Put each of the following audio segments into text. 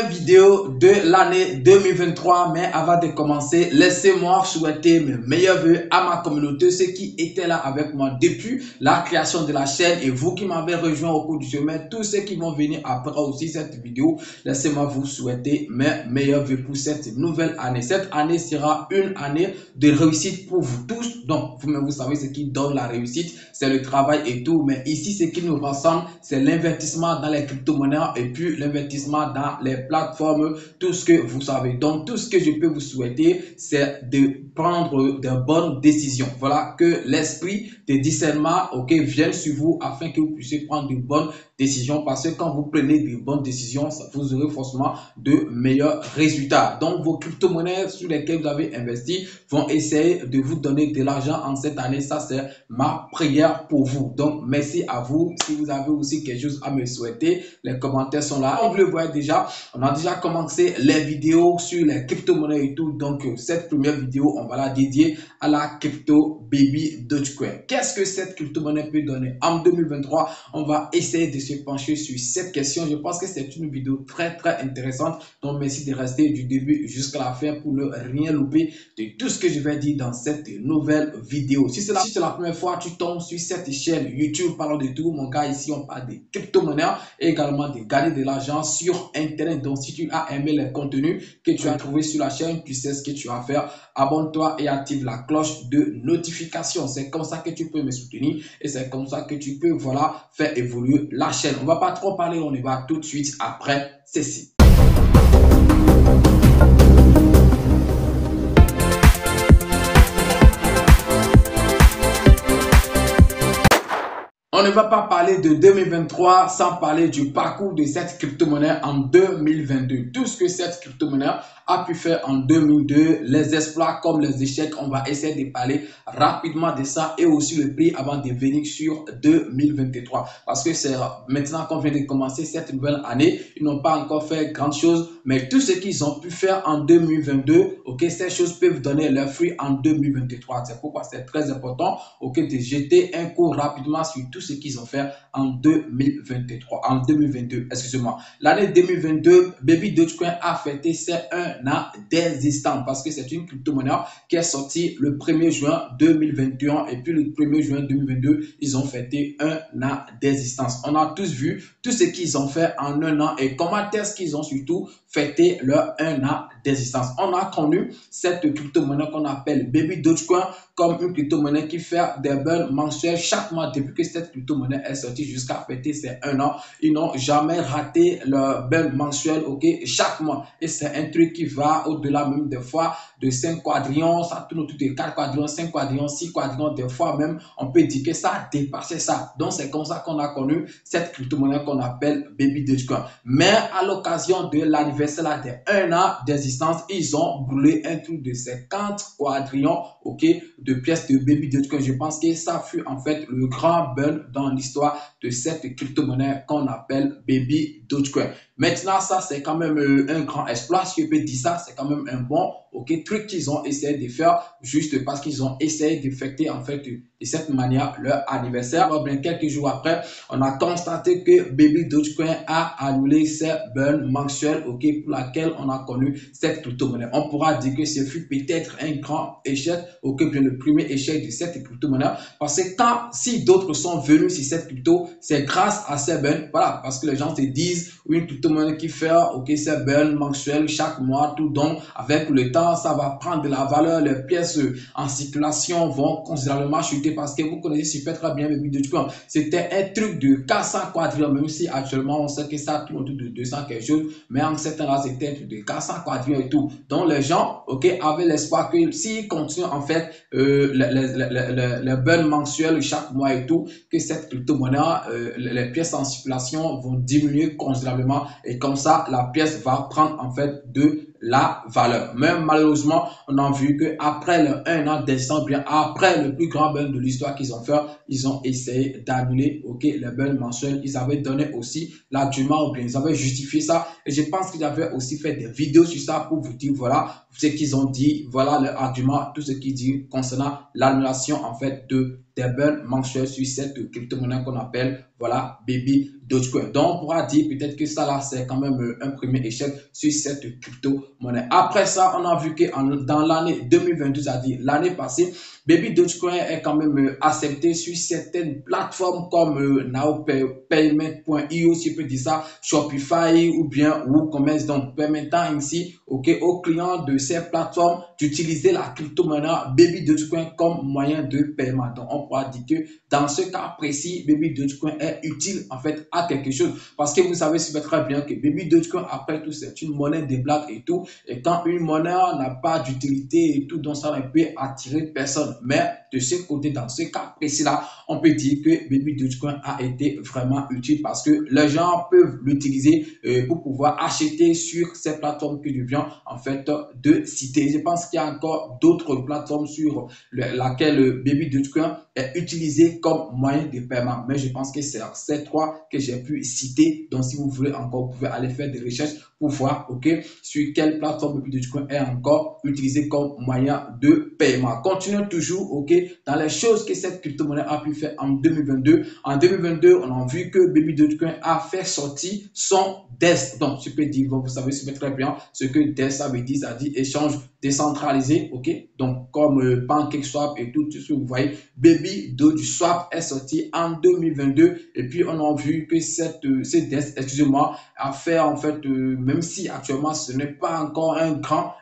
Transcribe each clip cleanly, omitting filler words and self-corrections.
première vidéo de l'année 2023, mais avant de commencer, laissez-moi souhaiter mes meilleurs vœux à ma communauté, ceux qui étaient là avec moi depuis la création de la chaîne et vous qui m'avez rejoint au cours du chemin, tous ceux qui vont venir après aussi cette vidéo, laissez-moi vous souhaiter mes meilleurs vœux pour cette nouvelle année. Cette année sera une année de réussite pour vous tous, donc vous savez ce qui donne la réussite, c'est le travail et tout, mais ici ce qui nous rassemble, c'est l'investissement dans les crypto-monnaies et puis l'investissement dans les plateformes, tout ce que vous savez. Donc tout ce que je peux vous souhaiter, c'est de prendre de bonnes décisions. Voilà, que l'esprit de discernement, vienne sur vous afin que vous puissiez prendre de bonnes décisions, parce que quand vous prenez de bonnes décisions, vous aurez forcément de meilleurs résultats. Donc vos crypto-monnaies sur lesquelles vous avez investi vont essayer de vous donner de l'argent en cette année. Ça, c'est ma prière pour vous. Donc merci à vous. Si vous avez aussi quelque chose à me souhaiter, les commentaires sont là. Comme vous le voyez déjà, on a déjà commencé les vidéos sur les crypto-monnaies et tout. Donc cette première vidéo, on va la dédier à la crypto Baby Dogecoin. Qu'est-ce que cette crypto-monnaie peut donner en 2023? On va essayer de se pencher sur cette question. Je pense que c'est une vidéo très intéressante. Donc merci de rester du début jusqu'à la fin pour ne rien louper de tout ce que je vais dire dans cette nouvelle vidéo. Si c'est la première fois que tu tombes sur cette chaîne YouTube, parlons de tout, mon gars, ici on parle de crypto-monnaies et également de gagner de l'argent sur Internet. Donc si tu as aimé les contenus que tu as trouvé sur la chaîne, tu sais ce que tu as à faire. Abonne-toi et active la cloche de notification. C'est comme ça que tu peux me soutenir et c'est comme ça que tu peux, voilà, faire évoluer la chaîne. On va pas trop parler, on y va tout de suite après ceci. On ne va pas parler de 2023 sans parler du parcours de cette crypto-monnaie en 2022. Tout ce que cette crypto-monnaie a pu faire en 2002, les exploits comme les échecs, on va essayer de parler rapidement de ça et aussi le prix avant de venir sur 2023. Parce que c'est maintenant qu'on vient de commencer cette nouvelle année, ils n'ont pas encore fait grand chose, mais tout ce qu'ils ont pu faire en 2022, ces choses peuvent donner leurs fruits en 2023. C'est pourquoi c'est très important, de jeter un coup rapidement sur tout ce qu'ils ont fait en 2022, excusez-moi. L'année 2022, Baby Dogecoin a fêté ses 1 an d'existence parce que c'est une crypto-monnaie qui est sortie le 1er juin 2021 et puis le 1er juin 2022, ils ont fêté 1 an d'existence. On a tous vu tout ce qu'ils ont fait en 1 an et comment est-ce qu'ils ont surtout fêté leur 1 an d'existence. On a connu cette crypto-monnaie qu'on appelle Baby Dogecoin comme une crypto-monnaie qui fait des burns mensuels chaque mois depuis que cette crypto-monnaie est sortie jusqu'à fêter ses 1 an. Ils n'ont jamais raté leur burn mensuel, chaque mois. Et c'est un truc qui va au-delà même des fois de 5 quadrillions, ça tourne autour de 4 quadrillions, 5 quadrillions, 6 quadrillions, des fois même, on peut dire que ça a dépassé ça. Donc c'est comme ça qu'on a connu cette crypto-monnaie qu'on appelle Baby Dogecoin. Mais à l'occasion de l'anniversaire des 1 an d'existence, ils ont brûlé un truc de 50 quadrillions, de pièces de Baby Dogecoin. Je pense que ça fut en fait le grand burn dans l'histoire de cette crypto-monnaie qu'on appelle Baby Dogecoin. Maintenant, ça, c'est quand même un grand exploit. Si je peux dire ça, c'est quand même un bon truc qu'ils ont essayé de faire juste parce qu'ils ont essayé de fêter en fait de cette manière leur anniversaire. Alors, bien, quelques jours après, on a constaté que Baby Dogecoin a annulé ses burns mensuels, pour laquelle on a connu cette crypto-monnaie. On pourra dire que ce fut peut-être un grand échec, bien le premier échec de cette crypto-monnaie, parce que si d'autres sont venus sur cette crypto, c'est grâce à ces burns, voilà, parce que les gens se disent, une crypto-monnaie qui fait, ces burns mensuels chaque mois, tout, donc avec le temps, ça va prendre de la valeur, les pièces en circulation vont considérablement chuter parce que vous connaissez super très bien Baby Dogecoin. C'était un truc de 400 quadrillions, même si actuellement on sait que ça tourne autour de 200 quelque chose, mais en ce temps-là, c'était un truc de 400 quadrillions et tout. Donc les gens, avaient l'espoir que s'ils continuent en fait les burns mensuels chaque mois et tout, que cette crypto-monnaie, les pièces en circulation vont diminuer considérablement et comme ça, la pièce va prendre en fait de la valeur. Mais malheureusement, on a vu qu'après le 1 an d'existence, bien après le plus grand burn de l'histoire qu'ils ont fait, ils ont essayé d'annuler les burns mensuels. Ils avaient donné aussi l'argument, ou bien ils avaient justifié ça. Et je pense qu'ils avaient aussi fait des vidéos sur ça pour vous dire, voilà, ce qu'ils ont dit, voilà leur argument, tout ce qu'ils disent concernant l'annulation en fait de des belles mensuelles sur cette crypto-monnaie qu'on appelle, voilà, Baby Dogecoin. Donc, on pourra dire peut-être que ça là, c'est quand même un premier échec sur cette crypto-monnaie. Après ça, on a vu que dans l'année 2022, c'est-à-dire l'année passée, Baby Dogecoin est quand même accepté sur certaines plateformes comme NowPayment.io, si je peux dire ça, Shopify ou bien WooCommerce. Donc, permettant ainsi aux clients de ces plateformes d'utiliser la crypto-monnaie Baby Dogecoin comme moyen de paiement. Donc, on pourra dire que dans ce cas précis, Baby Dogecoin est utile en fait à quelque chose. Parce que vous savez super très bien que Baby Dogecoin, après tout, c'est une monnaie des blagues et tout. Et quand une monnaie n'a pas d'utilité et tout, donc ça ne peut attirer personne. Mais de ce côté, dans ce cas précis-là, on peut dire que Baby Dogecoin a été vraiment utile parce que les gens peuvent l'utiliser pour pouvoir acheter sur ces plateformes que je viens en fait de citer. Je pense qu'il y a encore d'autres plateformes sur laquelle Baby Dogecoin est utilisé comme moyen de paiement. Mais je pense que c'est ces trois que j'ai pu citer. Donc, si vous voulez encore, vous pouvez aller faire des recherches pour voir, sur quelle plateforme Baby Dogecoin est encore utilisé comme moyen de paiement. Continuons toujours, dans les choses que cette crypto-monnaie a pu faire en 2022. En 2022, on a vu que Baby Dogecoin a fait sortir son DEX. Donc, je peux dire, vous savez très bien ce que DEX ça veut dire, ça dit échange décentralisé, donc comme PancakeSwap et tout ce que vous voyez, Baby Doge-Swap est sorti en 2022 et puis on a vu que cette DEX, excusez-moi, a fait en fait, même si actuellement ce n'est pas encore un grand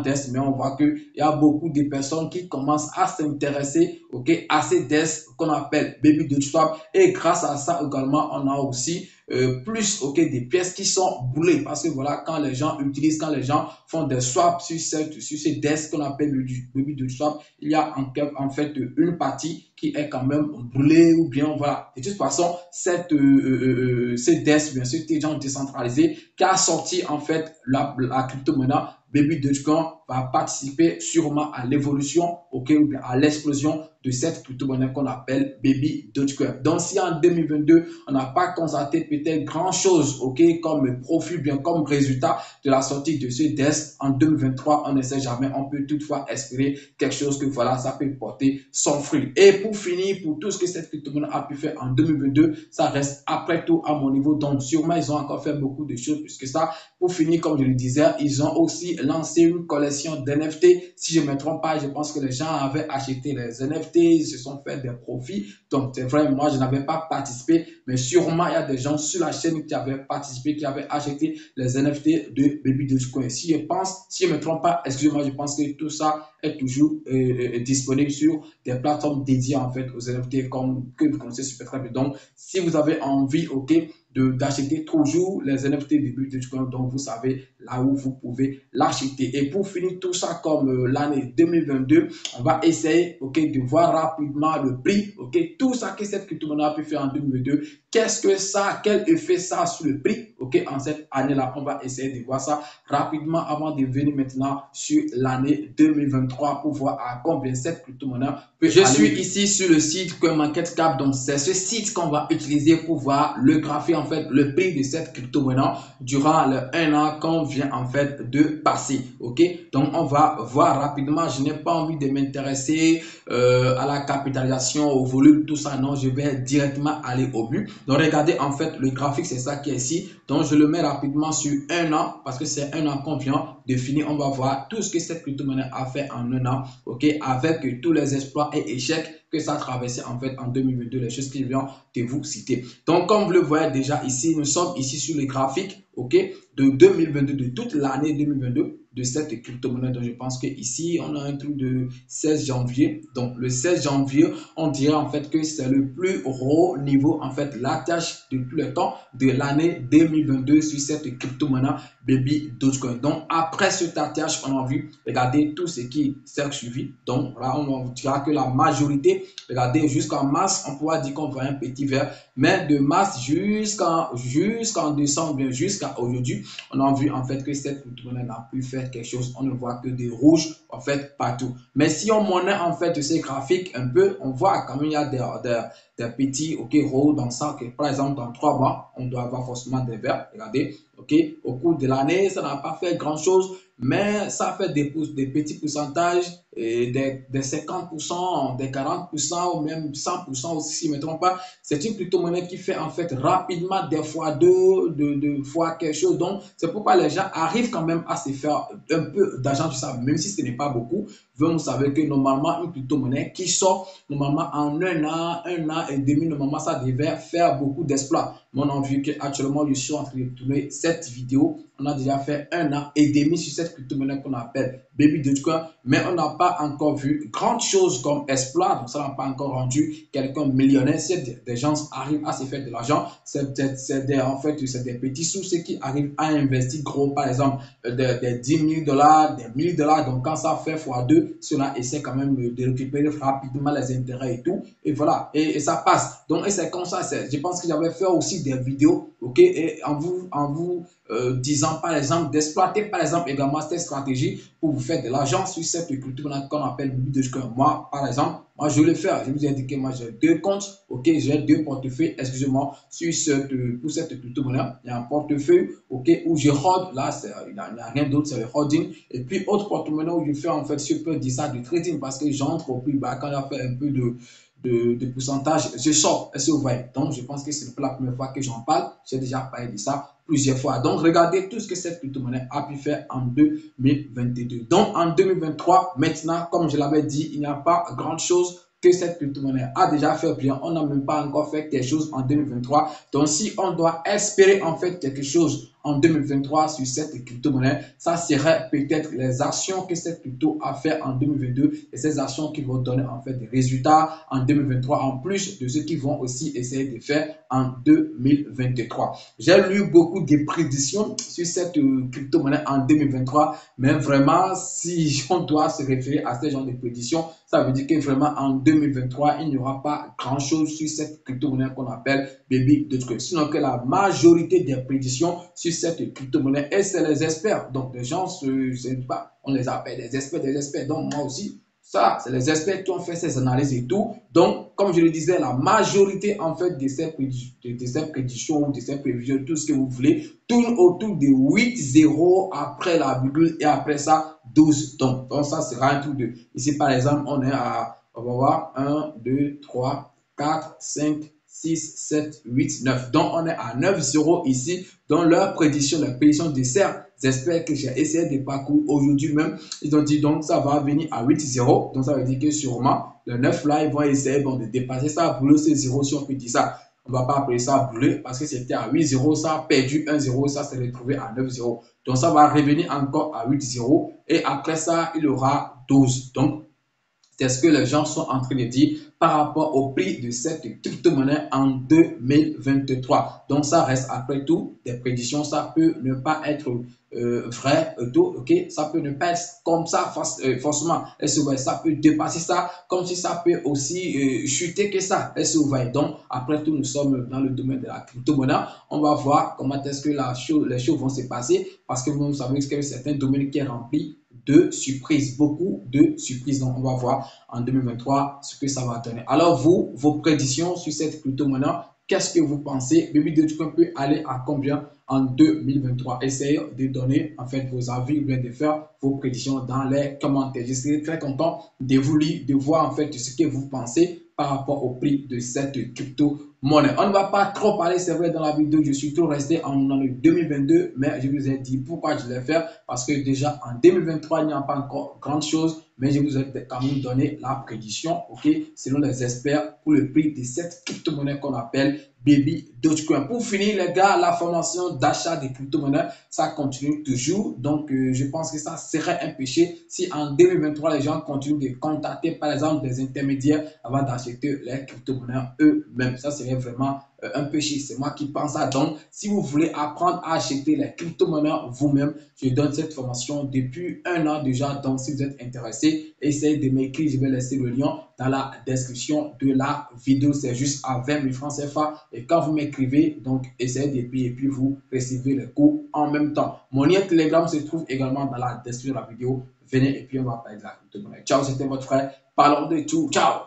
DEX, mais on voit qu'il y a beaucoup de personnes qui commencent à s'intéresser, à ces DEX qu'on appelle Baby Doge-Swap et grâce à ça également, on a aussi plus des pièces qui sont boulées parce que voilà, quand les gens font des swaps sur ces desks qu'on appelle Baby Doge-Swap, il y a en fait une partie qui est quand même boulée ou bien voilà. De toute façon, ces desks, bien sûr, ces gens décentralisés qui a sorti en fait la crypto-monnaie Baby Dogecoin va participer sûrement à l'évolution, ou bien à l'explosion de cette crypto-monnaie qu'on appelle Baby Dogecoin. Donc, si en 2022, on n'a pas constaté peut-être grand-chose, comme profit, bien comme résultat de la sortie de ce DEX, en 2023, on ne sait jamais, on peut toutefois espérer quelque chose que voilà, ça peut porter son fruit. Et pour finir, pour tout ce que cette crypto-monnaie a pu faire en 2022, ça reste après tout à mon niveau. Donc, sûrement, ils ont encore fait beaucoup de choses puisque ça, pour finir, comme je le disais, ils ont aussi lancé une collection d'NFT. Si je ne me trompe pas, je pense que les gens avaient acheté les NFT, ils se sont fait des profits. Donc, c'est vrai, moi, je n'avais pas participé, mais sûrement, il y a des gens sur la chaîne qui avaient participé, qui avaient acheté les NFT de Baby Dogecoin. Si je ne me trompe pas, excusez-moi, je pense que tout ça est toujours disponible sur des plateformes dédiées en fait aux NFT comme que vous connaissez super très bien. Donc, si vous avez envie, d'acheter toujours les NFT de Bitcoin, donc vous savez là où vous pouvez l'acheter. Et pour finir tout ça comme l'année 2022, on va essayer de voir rapidement le prix, tout ça que cette crypto-monnaie a pu faire en 2022, qu'est-ce que ça, quel effet ça a sur le prix, en cette année-là. On va essayer de voir ça rapidement avant de venir maintenant sur l'année 2023 pour voir à combien cette crypto-monnaie peut aller. Je suis ici sur le site CoinMarketCap, donc c'est ce site qu'on va utiliser pour voir le graphique, en fait, le prix de cette crypto-monnaie durant le 1 an qu'on vient en fait de passer. Donc on va voir rapidement. Je n'ai pas envie de m'intéresser à la capitalisation, au volume, tout ça. Non, je vais directement aller au but. Donc regardez en fait le graphique, c'est ça qui est ici. Donc je le mets rapidement sur un an parce que c'est un an qu'on vient de finir. On va voir tout ce que cette crypto-monnaie a fait en un an, avec tous les exploits et échecs que ça a traversé en fait en 2022, les choses qu'il vient de vous citer. Donc comme vous le voyez déjà ici, nous sommes ici sur le graphique de 2022, de toute l'année 2022 de cette crypto-monnaie. Donc je pense que ici on a un truc de 16 janvier. Donc le 16 janvier, on dirait en fait que c'est le plus haut niveau, en fait l'attache de tout le temps de l'année 2022 sur cette crypto-monnaie Baby Dogecoin. Donc après cet attache, on a vu, regardez tout ce qui s'est suivi. Donc là on dira que la majorité, regardez jusqu'en mars, on pourra dire qu'on voit un petit vert, mais de mars jusqu'en décembre, bien jusqu'à aujourd'hui, on a vu en fait que cette crypto-monnaie n'a plus fait quelque chose. On ne voit que des rouges en fait partout. Mais si on monnaie en fait ces graphiques un peu, on voit quand même il y a des petits rôles dans ça, que par exemple dans 3 mois, on doit avoir forcément des verts. Regardez, au cours de l'année, ça n'a pas fait grand-chose, mais ça fait des petits pourcentages, et des 50%, des 40% ou même 100% aussi, si je ne me trompe pas. C'est une crypto-monnaie qui fait en fait rapidement des fois deux, de fois quelque chose. Donc, c'est pourquoi les gens arrivent quand même à se faire un peu d'argent sur ça, même si ce n'est pas beaucoup. Vous savez que normalement, une crypto-monnaie qui sort normalement en un an et demi, normalement, ça devait faire beaucoup d'exploits. Mais on a vu qu'actuellement, je suis en train de tourner cette vidéo. On a déjà fait un an et demi sur cette crypto-monnaie qu'on appelle Baby Dogecoin, mais on n'a pas encore vu grande chose comme exploit. Donc, ça n'a pas encore rendu quelqu'un millionnaire. Si des gens arrivent à se faire de l'argent, c'est des petits sous, ceux qui arrivent à investir gros, par exemple, des 10 000 $, des 1000 $. Donc, quand ça fait x2, cela essaie quand même de récupérer rapidement les intérêts et tout. Et voilà, et ça passe. Donc, et c'est comme ça. Je pense que j'avais fait aussi des vidéos, et en vous disant par exemple d'exploiter par exemple également cette stratégie pour vous faire de l'argent sur cette culture qu'on appelle Dogecoin. Moi, par exemple, moi je vais le faire. Je vous ai indiqué, moi j'ai 2 comptes, j'ai 2 portefeuilles, excusez-moi, pour cette crypto-monnaie. Il y a un portefeuille, où je hold, là, il n'y a rien d'autre, c'est le holding. Et puis, autre porte-monnaie où je fais en fait, je peux dire ça, du trading, parce que j'entre au plus bas quand on a fait un peu de pourcentage, je sors. Est-ce que vous voyez? Donc, je pense que ce n'est pas la première fois que j'en parle. J'ai déjà parlé de ça plusieurs fois. Donc, regardez tout ce que cette crypto-monnaie a pu faire en 2022. Donc, en 2023, maintenant, comme je l'avais dit, il n'y a pas grand-chose que cette crypto-monnaie a déjà fait bien. On n'a même pas encore fait quelque chose en 2023. Donc, si on doit espérer en fait quelque chose en 2023 sur cette crypto-monnaie, ça serait peut-être les actions que cette crypto a fait en 2022 et ces actions qui vont donner en fait des résultats en 2023 en plus de ce qu'ils vont aussi essayer de faire en 2023. J'ai lu beaucoup de prédictions sur cette crypto-monnaie en 2023, mais vraiment, si on doit se référer à ce genre de prédictions, ça veut dire que vraiment en 2023, il n'y aura pas grand-chose sur cette crypto-monnaie qu'on appelle Baby Dogecoin. Sinon que la majorité des prédictions sur cette crypto-monnaie, et c'est les experts. Donc, les gens, on les appelle des experts. Donc, moi aussi, ça, c'est les experts qui ont fait ces analyses et tout. Donc, comme je le disais, la majorité en fait de ces prédictions ou de ces prévisions, tout ce que vous voulez, tourne autour de 8-0 après la virgule et après ça 12. Donc ça sera un truc de. Ici, par exemple, on va voir 1, 2, 3, 4, 5, 6, 7, 8, 9. Donc, on est à 9-0 ici. Dans leur prédiction, la prédiction de certains experts que j'ai essayé de parcourir aujourd'hui même, ils ont dit donc ça va venir à 8-0. Donc, ça veut dire que sûrement, le 9 là, ils vont essayer de dépasser ça, brûler ces 0 si on peut dire ça. On ne va pas appeler ça brûler parce que c'était à 8-0, ça a perdu 1-0, ça s'est retrouvé à 9-0. Donc, ça va revenir encore à 8-0 et après ça, il y aura 12. Donc, c'est ce que les gens sont en train de dire par rapport au prix de cette crypto-monnaie en 2023. Donc, ça reste après tout des prédictions. Ça peut ne pas être vrai, ça peut ne pas être comme ça forcément. Ça peut dépasser ça, comme si ça peut aussi chuter que ça. Donc, après tout, nous sommes dans le domaine de la crypto-monnaie. On va voir comment est-ce que les choses vont se passer parce que vous savez que c'est un domaine qui est rempli de surprises, beaucoup de surprises. Donc, on va voir en 2023 ce que ça va donner. Alors, vous, vos prédictions sur cette crypto-monnaie, qu'est-ce que vous pensez? Baby Dogecoin peut aller à combien en 2023? Essayez de donner en fait vos avis ou bien de faire vos prédictions dans les commentaires. Je serai très content de vous lire, de voir en fait ce que vous pensez par rapport au prix de cette crypto-monnaie. On ne va pas trop parler, c'est vrai, dans la vidéo, je suis trop resté en année 2022, mais je vous ai dit pourquoi je l'ai fait, parce que déjà en 2023, il n'y a pas encore grande chose, mais je vous ai quand même donné la prédiction, selon les experts, pour le prix de cette crypto-monnaie qu'on appelle Baby Dogecoin. Pour finir, les gars, la formation d'achat des crypto-monnaies, ça continue toujours. Donc, je pense que ça serait un péché si en 2023, les gens continuent de contacter, par exemple, des intermédiaires avant d'acheter les crypto-monnaies eux-mêmes. Ça serait vraiment un péché. C'est moi qui pense ça. Donc, si vous voulez apprendre à acheter les crypto-monnaies vous-même, je donne cette formation depuis un an déjà. Donc, si vous êtes intéressé, essayez de m'écrire. Je vais laisser le lien dans la description de la vidéo. C'est juste à 20 000 francs CFA. Et quand vous m'écrivez, donc, essayez de payer et puis vous recevez les cours en même temps. Mon lien Telegram se trouve également dans la description de la vidéo. Venez et puis on va parler de la crypto-monnaie. Ciao, c'était votre frère. Parlons de tout. Ciao.